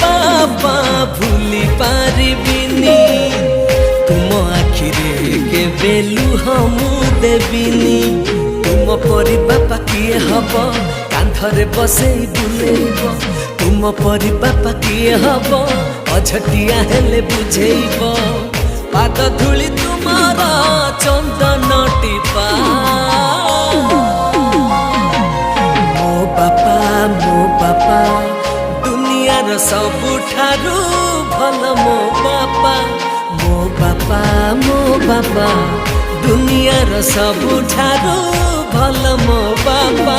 बापा भूली पारिबिनी तुम आखिरे केबे लुह मु देबिनी तुम परी बापा किए हब कांधरे बसेई बुलेइब तुम परी बापा किए हब अझटिया हेले बुझेइब पाद धूली तुमार चंदन टीपा मो बापा दुनियार सबुठारु भल मो बापा दुनियार सबुठारु भल मो बापा।